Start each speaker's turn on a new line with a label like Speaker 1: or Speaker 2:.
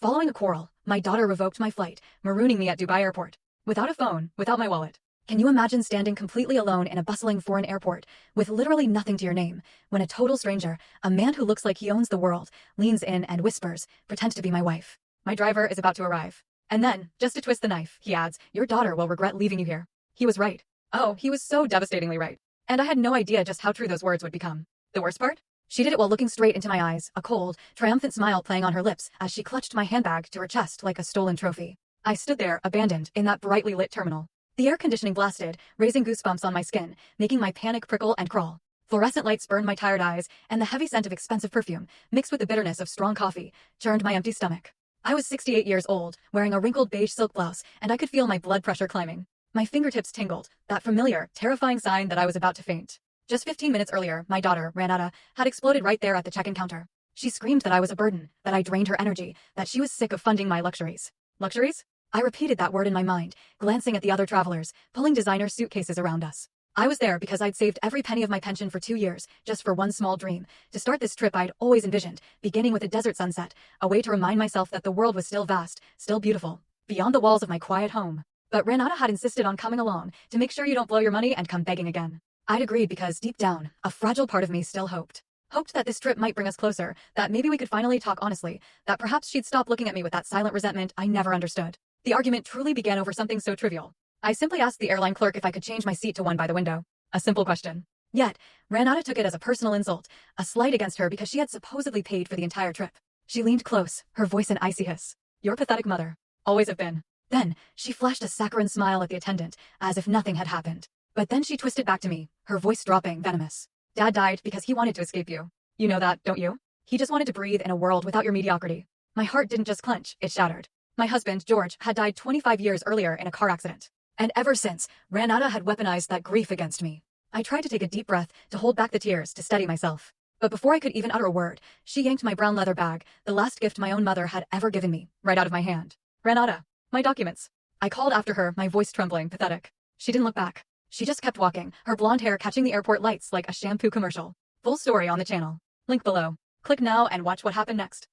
Speaker 1: Following a quarrel, my daughter revoked my flight, marooning me at Dubai airport. Without a phone, without my wallet. Can you imagine standing completely alone in a bustling foreign airport, with literally nothing to your name, when a total stranger, a man who looks like he owns the world, leans in and whispers, "Pretend to be my wife. My driver is about to arrive." And then, just to twist the knife, he adds, "Your daughter will regret leaving you here." He was right. Oh, he was so devastatingly right. And I had no idea just how true those words would become. The worst part? She did it while looking straight into my eyes, a cold, triumphant smile playing on her lips as she clutched my handbag to her chest like a stolen trophy. I stood there, abandoned, in that brightly lit terminal. The air conditioning blasted, raising goosebumps on my skin, making my panic prickle and crawl. Fluorescent lights burned my tired eyes, and the heavy scent of expensive perfume, mixed with the bitterness of strong coffee, churned my empty stomach. I was 68 years old, wearing a wrinkled beige silk blouse, and I could feel my blood pressure climbing. My fingertips tingled, that familiar, terrifying sign that I was about to faint. Just 15 minutes earlier, my daughter, Ranada, had exploded right there at the check-in counter. She screamed that I was a burden, that I drained her energy, that she was sick of funding my luxuries. Luxuries? I repeated that word in my mind, glancing at the other travelers, pulling designer suitcases around us. I was there because I'd saved every penny of my pension for 2 years, just for one small dream, to start this trip I'd always envisioned, beginning with a desert sunset, a way to remind myself that the world was still vast, still beautiful, beyond the walls of my quiet home. But Ranada had insisted on coming along, to make sure you don't blow your money and come begging again. I'd agreed because deep down, a fragile part of me still hoped. Hoped that this trip might bring us closer, that maybe we could finally talk honestly, that perhaps she'd stop looking at me with that silent resentment I never understood. The argument truly began over something so trivial. I simply asked the airline clerk if I could change my seat to one by the window. A simple question. Yet, Ranada took it as a personal insult, a slight against her because she had supposedly paid for the entire trip. She leaned close, her voice an icy hiss. "Your pathetic mother. Always have been." Then, she flashed a saccharine smile at the attendant, as if nothing had happened. But then she twisted back to me, her voice dropping, venomous. "Dad died because he wanted to escape you. You know that, don't you? He just wanted to breathe in a world without your mediocrity." My heart didn't just clench, it shattered. My husband, George, had died 25 years earlier in a car accident. And ever since, Ranada had weaponized that grief against me. I tried to take a deep breath, to hold back the tears, to steady myself. But before I could even utter a word, she yanked my brown leather bag, the last gift my own mother had ever given me, right out of my hand. "Ranada, my documents." I called after her, my voice trembling, pathetic. She didn't look back. She just kept walking, her blonde hair catching the airport lights like a shampoo commercial. Full story on the channel. Link below. Click now and watch what happened next.